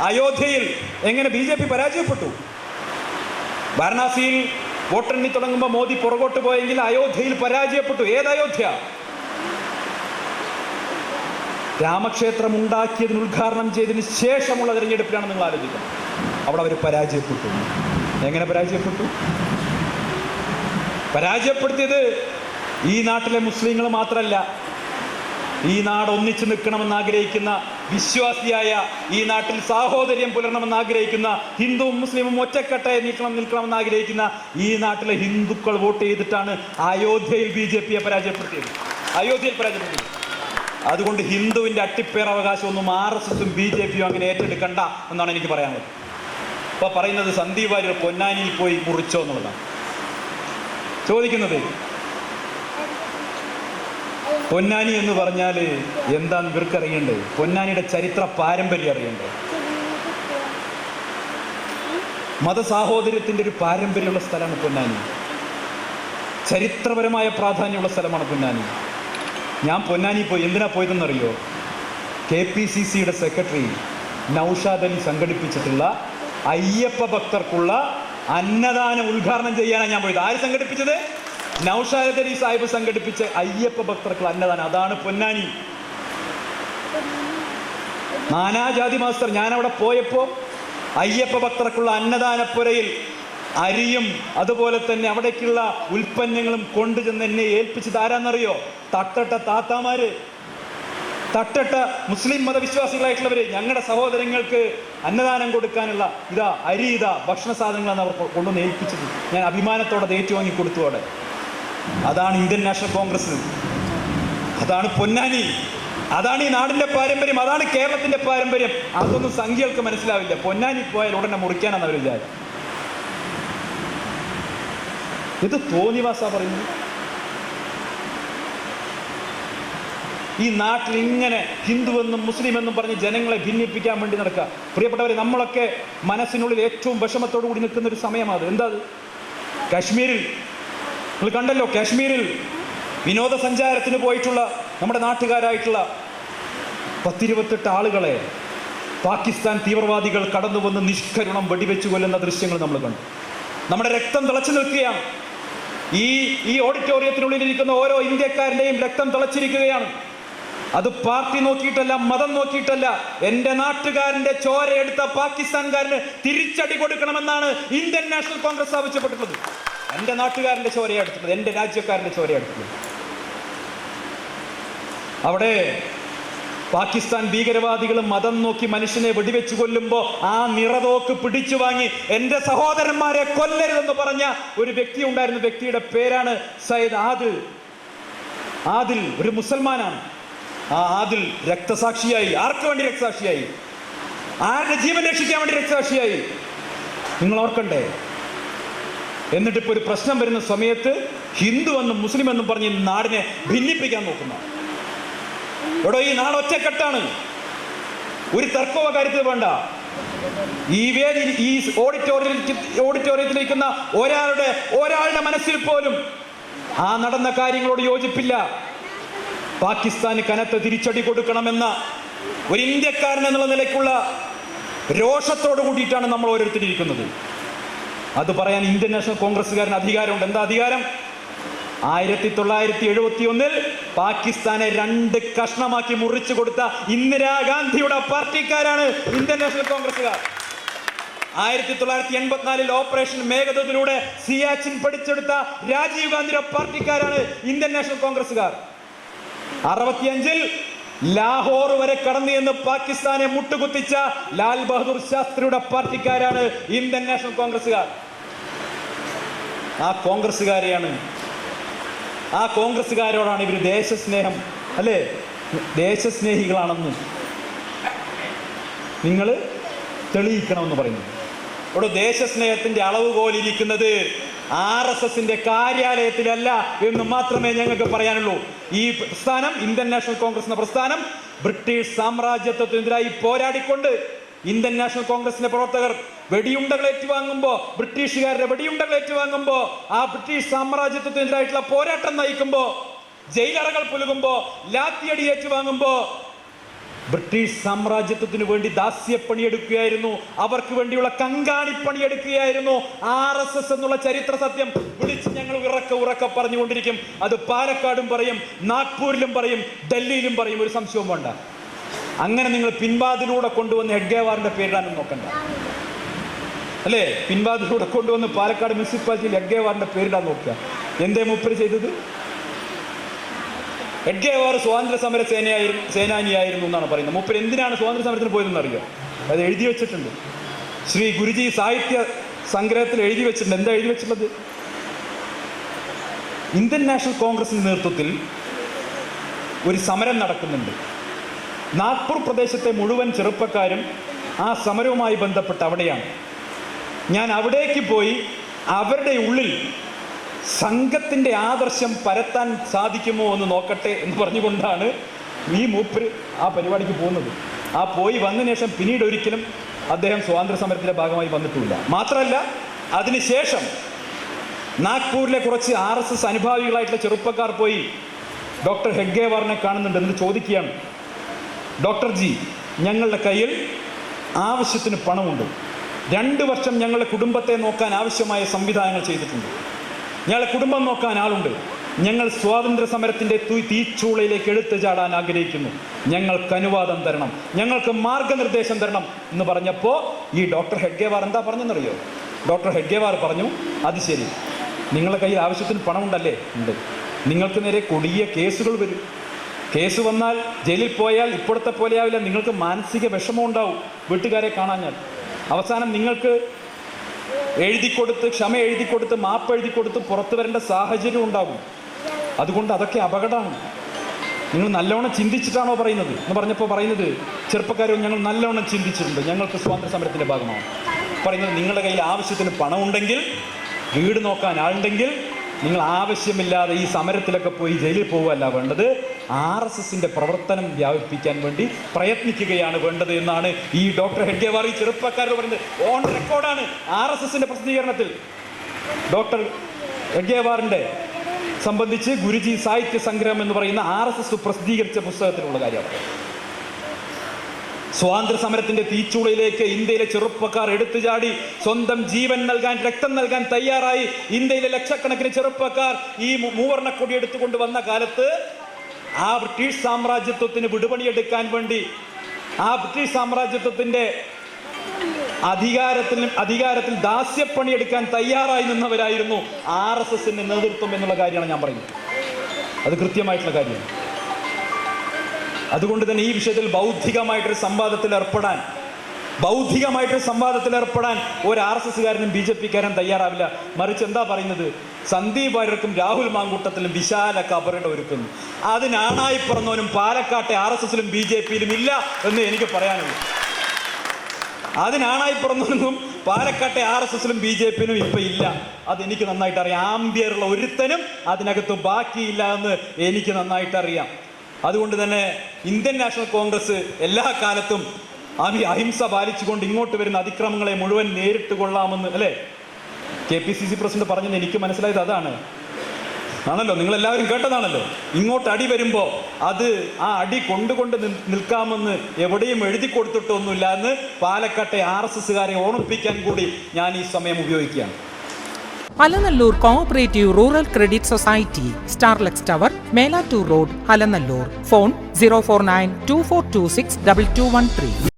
അയോധ്യയിൽ എങ്ങനെ BJP പരാജയപ്പെട്ടു? വാരണാസിയിൽ വോട്ടെണ്ണി തുടങ്ങുമ്പോൾ മോദി പുറകോട്ട് പോയെങ്കിൽ അയോധ്യയിൽ പരാജയപ്പെട്ടു. ഏത് അയോധ്യ? രാമക്ഷേത്രം ഉണ്ടാക്കിയതിന് ഉദ്ഘാടനം ചെയ്തതിന് ശേഷമുള്ള തെരഞ്ഞെടുപ്പിലാണ് നിങ്ങൾ ആലോചിക്കുന്നത്. അവിടെ അവർ പരാജയപ്പെട്ടു. എങ്ങനെ പരാജയപ്പെട്ടു? പരാജയപ്പെടുത്തിയത് ഈ നാട്ടിലെ മുസ്ലിങ്ങൾ മാത്രമല്ല, ഈ നാട് ഒന്നിച്ചു നിൽക്കണമെന്ന് ആഗ്രഹിക്കുന്ന, വിശ്വാസിയായ, ഈ നാട്ടിൽ സാഹോദര്യം പുലരണമെന്ന് ആഗ്രഹിക്കുന്ന, ഹിന്ദുവും മുസ്ലിമും ഒറ്റക്കെട്ടായി നിൽക്കണമെന്ന് ആഗ്രഹിക്കുന്ന ഈ നാട്ടിലെ ഹിന്ദുക്കൾ വോട്ട് ചെയ്തിട്ടാണ് അയോധ്യയിൽ BJPയെ പരാജയപ്പെടുത്തിയത്. അയോധ്യയിൽ പരാജയപ്പെടുത്തിയത്. അതുകൊണ്ട് ഹിന്ദുവിൻ്റെ അട്ടിപ്പേറവകാശമൊന്നും RSSും BJPയും അങ്ങനെ ഏറ്റെടുക്കണ്ട എന്നാണ് എനിക്ക് പറയാനുള്ളത്. അപ്പോൾ പറയുന്നത് സന്ദീപ് വാര്യർ പൊന്നാനിയിൽ പോയി മുറിച്ചോ എന്നുള്ളതാണ് ചോദിക്കുന്നത്. പൊന്നാനി എന്ന് പറഞ്ഞാൽ എന്താന്ന് ഇവർക്ക് അറിയണ്ടേ? പൊന്നാനിയുടെ ചരിത്ര പാരമ്പര്യം അറിയണ്ടേ? മതസാഹോദര്യത്തിൻ്റെ ഒരു പാരമ്പര്യമുള്ള സ്ഥലമാണ് പൊന്നാനി. ചരിത്രപരമായ പ്രാധാന്യമുള്ള സ്ഥലമാണ് പൊന്നാനി. ഞാൻ പൊന്നാനി പോയി. എന്തിനാ പോയതെന്നറിയോ? KPCCയുടെ സെക്രട്ടറി നൗഷാദ് അലി സംഘടിപ്പിച്ചിട്ടുള്ള അയ്യപ്പ ഭക്തർക്കുള്ള അന്നദാനം ഉദ്ഘാടനം ചെയ്യാനാണ് ഞാൻ പോയത്. ആര് സംഘടിപ്പിച്ചത്? നൗഷാദ് അലി സാഹിബ് സംഘടിപ്പിച്ച അയ്യപ്പ ഭക്തർക്കുള്ള അന്നദാനം. അതാണ് പൊന്നാനി. നാനാജാതി മാസ്റ്റർ ഞാനവിടെ പോയപ്പോൾ അയ്യപ്പ ഭക്തർക്കുള്ള അന്നദാനപ്പുരയിൽ അരിയും അതുപോലെ തന്നെ അവിടേക്കുള്ള ഉൽപ്പന്നങ്ങളും കൊണ്ടുചെന്ന് എന്നെ ഏൽപ്പിച്ചത് ആരാന്നറിയോ? തട്ടട്ട താത്താമാര്, തട്ടട്ട മുസ്ലിം മതവിശ്വാസികളായിട്ടുള്ളവര്. ഞങ്ങളുടെ സഹോദരങ്ങൾക്ക് അന്നദാനം കൊടുക്കാനുള്ള ഇതാ അരി, ഇതാ ഭക്ഷണ സാധനങ്ങളാണ് അവർ കൊണ്ടുവന്ന് ഏൽപ്പിച്ചത്. ഞാൻ അഭിമാനത്തോടെ അത് ഏറ്റുവാങ്ങി കൊടുത്തു. അവിടെ അതാണ് ഇന്ത്യൻ നാഷണൽ കോൺഗ്രസ്, അതാണ് പൊന്നാനി, അതാണ് ഈ നാടിൻ്റെ പാരമ്പര്യം, അതാണ് കേരളത്തിൻ്റെ പാരമ്പര്യം. അതൊന്നും സംഖ്യകൾക്ക് മനസ്സിലാവില്ല. പൊന്നാനി പോയാൽ ഉടനെ മുറിക്കാനാണ് അവർ വിചാരം. ഇത് തോന്നിവാസാ പറയുന്നത്. ഈ നാട്ടിൽ ഇങ്ങനെ ഹിന്ദുവെന്നും മുസ്ലിമെന്നും പറഞ്ഞ് ജനങ്ങളെ ഭിന്നിപ്പിക്കാൻ വേണ്ടി നടക്കുക. പ്രിയപ്പെട്ടവരെ, നമ്മളൊക്കെ മനസ്സിനുള്ളിൽ ഏറ്റവും വിഷമത്തോടു കൂടി നിൽക്കുന്ന ഒരു സമയമാണ്. എന്താ അത്? കാശ്മീരിൽ നിങ്ങൾ കണ്ടല്ലോ, കാശ്മീരിൽ വിനോദസഞ്ചാരത്തിന് പോയിട്ടുള്ള നമ്മുടെ നാട്ടുകാരായിട്ടുള്ള 10-28 ആളുകളെ പാകിസ്ഥാൻ തീവ്രവാദികൾ കടന്നു വന്ന് നിഷ്കരുണം വെടിവെച്ച് കൊല്ലുന്ന ദൃശ്യങ്ങൾ നമ്മൾ കണ്ടു. നമ്മുടെ രക്തം തിളച്ചു നിൽക്കുകയാണ്. ഈ ഓഡിറ്റോറിയത്തിനുള്ളിലിരിക്കുന്ന ഓരോ ഇന്ത്യക്കാരൻ്റെയും രക്തം തിളച്ചിരിക്കുകയാണ്. അത് പാർട്ടി നോക്കിയിട്ടല്ല, മതം നോക്കിയിട്ടല്ല. എൻ്റെ നാട്ടുകാരൻ്റെ ചോരയെടുത്ത പാകിസ്ഥാൻകാരന് തിരിച്ചടി കൊടുക്കണമെന്നാണ് ഇന്ത്യൻ നാഷണൽ കോൺഗ്രസ് ആവശ്യപ്പെട്ടിട്ടുള്ളത്. എൻ്റെ നാട്ടുകാരൻ്റെ ചോരയെടുത്തിട്ടുള്ളത്, എൻ്റെ രാജ്യക്കാരൻ്റെ ചോരയെടുത്തിട്ടുള്ളത്. അവിടെ പാകിസ്ഥാൻ ഭീകരവാദികൾ മതം നോക്കി മനുഷ്യനെ വെടിവെച്ച് കൊല്ലുമ്പോൾ ആ നിറതോക്ക് പിടിച്ചു വാങ്ങി എൻ്റെ സഹോദരന്മാരെ കൊല്ലരുതെന്ന് പറഞ്ഞ ഒരു വ്യക്തി ഉണ്ടായിരുന്നു. വ്യക്തിയുടെ പേരാണ് സയ്യിദ് ആദിൽ. ആദിൽ ഒരു മുസൽമാനാണ്. ആ ആദിൽ രക്തസാക്ഷിയായി. ആർക്ക് വേണ്ടി രക്തസാക്ഷിയായി? ആരുടെ ജീവൻ രക്ഷിക്കാൻ വേണ്ടി രക്തസാക്ഷിയായി. നിങ്ങൾ ഓർക്കണ്ടേ? എന്നിട്ടിപ്പോൾ ഒരു പ്രശ്നം വരുന്ന സമയത്ത് ഹിന്ദു എന്നും മുസ്ലിം എന്നും പറഞ്ഞ് നാടിനെ ഭിന്നിപ്പിക്കാൻ നോക്കുന്ന ഇവിടെ ഈ നാട് ഒറ്റക്കെട്ടാണ്. ഒരു തർക്കമോ കാര്യത്തിൽ വേണ്ട. ഈ ഓഡിറ്റോറിയത്തിലിരിക്കുന്ന ഒരാളുടെ മനസ്സിൽ പോലും ആ നടന്ന കാര്യങ്ങളോട് യോജിപ്പില്ല. പാകിസ്ഥാന് കനത്ത തിരിച്ചടി കൊടുക്കണമെന്ന ഒരു ഇന്ത്യക്കാരൻ എന്നുള്ള നിലയ്ക്കുള്ള രോഷത്തോട് കൂടിയിട്ടാണ് നമ്മൾ ഓരോരുത്തരിയിരിക്കുന്നത്. അത് പറയാൻ ഇന്ത്യൻ നാഷണൽ കോൺഗ്രസ്സുകാരന് അധികാരമുണ്ട്. എന്താ അധികാരം? 1971 പാകിസ്ഥാനെ 2 കഷ്ണമാക്കി മുറിച്ചു കൊടുത്ത ഇന്ദിരാഗാന്ധിയുടെ പാർട്ടിക്കാരാണ് ഇന്ത്യൻ നാഷണൽ കോൺഗ്രസ്സുകാർ. 1984 ഓപ്പറേഷൻ മേഘദൂതിലൂടെ സിയാച്ചിൻ പിടിച്ചെടുത്ത രാജീവ് ഗാന്ധിയുടെ പാർട്ടിക്കാരാണ് ഇന്ത്യൻ നാഷണൽ കോൺഗ്രസ്സുകാർ. 65 ലാഹോർ വരെ കടന്നു എന്ന് പാകിസ്ഥാനെ മുട്ടുകുത്തിച്ച ലാൽ ബഹദൂർ ശാസ്ത്രിയുടെ പാർട്ടിക്കാരാണ് ഇന്ത്യൻ നാഷണൽ കോൺഗ്രസ്സുകാർ. ആ കോൺഗ്രസ്സുകാരോടാണ് ഇവർ ദേശസ്നേഹം, അല്ലേ, ദേശസ്നേഹികളാണെന്ന് നിങ്ങൾ തെളിയിക്കണമെന്ന് പറയുന്നു. ഇവിടെ ദേശസ്നേഹത്തിന്റെ അളവുകോലിരിക്കുന്നത് RSSന്റെ കാര്യാലയത്തിലല്ല എന്ന് മാത്രമേ ഞങ്ങൾക്ക് പറയാനുള്ളൂ. ഈ പ്രസ്ഥാനം, ഇന്ത്യൻ നാഷണൽ കോൺഗ്രസ് എന്ന പ്രസ്ഥാനം, ബ്രിട്ടീഷ് സാമ്രാജ്യത്വത്തിനെതിരായി പോരാടിക്കൊണ്ട് ഇന്ത്യൻ നാഷണൽ കോൺഗ്രസിന്റെ പ്രവർത്തകർ വെടിയുണ്ടകൾ ഏറ്റുവാങ്ങുമ്പോൾ, ബ്രിട്ടീഷുകാരുടെ വെടിയുണ്ടകൾ ഏറ്റുവാങ്ങുമ്പോൾ, ആ ബ്രിട്ടീഷ് ബ്രിട്ടീഷ് സാമ്രാജ്യത്വത്തിന് വേണ്ടി ദാസ്യപ്പണിയെടുക്കുകയായിരുന്നു, അവർക്ക് വേണ്ടിയുള്ള കങ്കാണിപ്പണിയെടുക്കുകയായിരുന്നു. RSS എന്നുള്ള ചരിത്ര സത്യം വിളിച്ച് ഞങ്ങൾ ഉറക്കെ പറഞ്ഞുകൊണ്ടിരിക്കും. അത് പാലക്കാടും പറയും, നാഗ്പൂരിലും പറയും, ഡൽഹിയിലും പറയും, ഒരു സംശയവും വേണ്ട. അങ്ങനെ നിങ്ങൾ പിൻവാതിലൂടെ കൊണ്ടുവന്ന് ഹെഡ്ഗേവാറിന്റെ പേരിടാനും നോക്കണ്ട, അല്ലേ? പിൻവാതിലൂടെ കൊണ്ടുവന്ന് പാലക്കാട് മുനിസിപ്പാലിറ്റിയിൽ ഹെഡ്ഗേവാറിന്റെ പേരിടാൻ നോക്കുക. എന്തേ മൂപ്പര് ചെയ്തത്? ഹെഡ്ഗേവാർ സ്വാതന്ത്ര്യ സമര സേനാനിയായിരുന്നു എന്നാണ് പറയുന്നത്. മൂപ്പര് എന്തിനാണ് സ്വാതന്ത്ര്യ സമരത്തിന് പോയതെന്ന് അറിയോ? അത് എഴുതി വെച്ചിട്ടുണ്ട്. ശ്രീ ഗുരുജി സാഹിത്യ സംഗ്രഹത്തിൽ എഴുതി വെച്ചിട്ടുണ്ട്. എന്താ എഴുതി വെച്ചിട്ടുള്ളത്? ഇന്ത്യൻ നാഷണൽ കോൺഗ്രസിന്റെ നേതൃത്വത്തിൽ ഒരു സമരം നടക്കുന്നുണ്ട്. നാഗ്പൂർ പ്രദേശത്തെ മുഴുവൻ ചെറുപ്പക്കാരും ആ സമരവുമായി ബന്ധപ്പെട്ട് അവിടെയാണ്. ഞാൻ അവിടേക്ക് പോയി അവരുടെ ഉള്ളിൽ സംഘത്തിൻ്റെ ആദർശം പരത്താൻ സാധിക്കുമോ എന്ന് നോക്കട്ടെ എന്ന് പറഞ്ഞുകൊണ്ടാണ് ഈ മൂപ്പര് ആ പരിപാടിക്ക് പോകുന്നത്. ആ പോയി വന്നതിന് ശേഷം പിന്നീട് ഒരിക്കലും അദ്ദേഹം സ്വാതന്ത്ര്യ സമരത്തിൻ്റെ ഭാഗമായി വന്നിട്ടില്ല. മാത്രമല്ല, അതിനുശേഷം നാഗ്പൂരിലെ കുറച്ച് RSS അനുഭാവികളായിട്ടുള്ള ചെറുപ്പക്കാർ പോയി ഡോക്ടർ ഹെഡ്ഗേവാറിനെ കാണുന്നുണ്ട്. എന്നിട്ട് ചോദിക്കുകയാണ്, ഡോക്ടർ ജി, ഞങ്ങളുടെ കയ്യിൽ ആവശ്യത്തിന് പണമുണ്ട്, 2 വർഷം ഞങ്ങളുടെ കുടുംബത്തെ നോക്കാൻ ആവശ്യമായ സംവിധാനങ്ങൾ ചെയ്തിട്ടുണ്ട്, ഞങ്ങളുടെ കുടുംബം നോക്കാൻ ആളുണ്ട്, ഞങ്ങൾ സ്വാതന്ത്ര്യ സമരത്തിൻ്റെ തീച്ചൂളയിലേക്ക് എടുത്തു ചാടാൻ ആഗ്രഹിക്കുന്നു, ഞങ്ങൾക്ക് അനുവാദം തരണം, ഞങ്ങൾക്ക് മാർഗനിർദ്ദേശം തരണം എന്ന് പറഞ്ഞപ്പോൾ ഈ ഡോക്ടർ ഹെഡ്ഗേവാർ എന്താ പറഞ്ഞെന്നറിയോ? ഡോക്ടർ ഹെഡ്ഗേവാർ പറഞ്ഞു, അത് ശരി, നിങ്ങളുടെ കയ്യിൽ ആവശ്യത്തിന് പണമുണ്ടല്ലേ? ഉണ്ട്. നിങ്ങൾക്ക് നേരെ കൊടിയ കേസുകൾ വരും. കേസ് വന്നാൽ ജയിലിൽ പോയാൽ ഇപ്പോഴത്തെ പോലെയാവില്ല, നിങ്ങൾക്ക് മാനസിക വിഷമം ഉണ്ടാവും വീട്ടുകാരെ കാണാഞ്ഞാൽ. അവസാനം നിങ്ങൾക്ക് ക്ഷമ എഴുതി കൊടുത്ത് മാപ്പ് എഴുതി കൊടുത്ത് പുറത്തു വരേണ്ട സാഹചര്യം ഉണ്ടാകും. അതുകൊണ്ട് അതൊക്കെ അപകടമാണ്. നിങ്ങൾ നല്ലവണ്ണം ചിന്തിച്ചിട്ടാണോ പറയുന്നത് എന്ന് പറഞ്ഞപ്പോൾ പറയുന്നത്, ചെറുപ്പക്കാരും ഞങ്ങൾ നല്ലവണ്ണം ചിന്തിച്ചിട്ടുണ്ട്, ഞങ്ങൾക്ക് സ്വാതന്ത്ര്യ സമരത്തിൻ്റെ ഭാഗമാണ്. പറയുന്നത്, നിങ്ങളുടെ കയ്യിൽ ആവശ്യത്തിന് പണമുണ്ടെങ്കിൽ, വീട് നോക്കാൻ ആളുണ്ടെങ്കിൽ, നിങ്ങൾ ആവശ്യമില്ലാതെ ഈ സമരത്തിലൊക്കെ പോയി ജയിലിൽ പോവുകയല്ല വേണ്ടത്, RSSന്റെ പ്രവർത്തനം വ്യാപിപ്പിക്കാൻ വേണ്ടി പ്രയത്നിക്കുകയാണ് വേണ്ടത് എന്നാണ് ഈ ഡോക്ടർ ഹെഡ്ഗേവാർ ഈ ചെറുപ്പക്കാരോട് പറയുന്നത്. ഓൺ റെക്കോർഡാണ്. RSSന്റെ പ്രസിദ്ധീകരണത്തിൽ ഡോക്ടർ ഹെഡ്ഗേവാറിന്റെ സംബന്ധിച്ച് ഗുരുജി സാഹിത്യ സംഗ്രഹം എന്ന് പറയുന്ന RSS പ്രസിദ്ധീകരിച്ച പുസ്തകത്തിലുള്ള കാര്യമാണ്. സ്വാതന്ത്ര്യ സമരത്തിന്റെ തീച്ചൂളയിലേക്ക് ഇന്ത്യയിലെ ചെറുപ്പക്കാർ എടുത്തുചാടി സ്വന്തം ജീവൻ നൽകാൻ, രക്തം നൽകാൻ തയ്യാറായി. ഇന്ത്യയിലെ ലക്ഷക്കണക്കിന് ചെറുപ്പക്കാർ ഈ മൂവർണ്ണക്കൊടി എടുത്തുകൊണ്ട് വന്ന കാലത്ത് ആ ബ്രിട്ടീഷ് സാമ്രാജ്യത്വത്തിന് വിടുപണിയെടുക്കാൻ വേണ്ടി, ആ ബ്രിട്ടീഷ് സാമ്രാജ്യത്വത്തിന്റെ അധികാരത്തിൽ ദാസ്യപ്പണിയെടുക്കാൻ തയ്യാറായി നിന്നവരായിരുന്നു RSSന്റെ നേതൃത്വം എന്നുള്ള കാര്യമാണ് ഞാൻ പറയുന്നത്. അത് കൃത്യമായിട്ടുള്ള കാര്യമാണ്. അതുകൊണ്ട് തന്നെ ഈ വിഷയത്തിൽ ബൗദ്ധികമായിട്ടൊരു സംവാദത്തിൽ ഏർപ്പെടാൻ ഒരു RSSകാരനും BJPക്കാരനും തയ്യാറാവില്ല. മറിച്ച് എന്താ പറയുന്നത്? സന്ദീപ് വാര്യർക്കും രാഹുൽ മാങ്കൂട്ടത്തിലും വിശാല കബറിട ഒരുക്കുന്നു. അതിനാണായി പിറന്നവനും പാലക്കാട്ടെ RSSലും BJPയിലും ഇല്ല എന്ന് എനിക്ക് പറയാനുള്ളൂ. അതിനാണായി പിറന്നവനും പാലക്കാട്ടെ RSSലും BJPയിലും ഇപ്പൊ ഇല്ല. അതെനിക്ക് നന്നായിട്ട് അറിയാം. ആംബിയറുള്ള ഒരുത്തനും അതിനകത്ത് ബാക്കിയില്ല എന്ന് എനിക്ക് നന്നായിട്ട് അറിയാം. അതുകൊണ്ട് തന്നെ ഇന്ത്യൻ നാഷണൽ കോൺഗ്രസ് എല്ലാ കാലത്തും അഹിംസ പാലിച്ചുകൊണ്ട് ഇങ്ങോട്ട് വരുന്ന അതിക്രമങ്ങളെ മുഴുവൻ നേരിട്ട് കൊള്ളാമെന്ന്, അല്ലേ, KPCC പ്രസിഡന്റ് പറഞ്ഞത് എനിക്ക് മനസ്സിലായത് ആണല്ലോ, നിങ്ങളെല്ലാവരും കേട്ടതാണല്ലോ. ഇങ്ങോട്ട് അടി വരുമ്പോൾ അത് ആ അടി കൊണ്ടുകൊണ്ട് നിൽക്കാമെന്ന് എവിടെയും എഴുതി കൊടുത്തിട്ടൊന്നുമില്ല എന്ന് പാലക്കാട്ടെ RSSകാരെ ഓർമ്മിപ്പിക്കാൻ കൂടി ഞാൻ ഈ സമയം ഉപയോഗിക്കുകയാണ്. Alanallur cooperative rural credit society, Starlux tower, Melattur road, Alanallur. Phone 04924262213.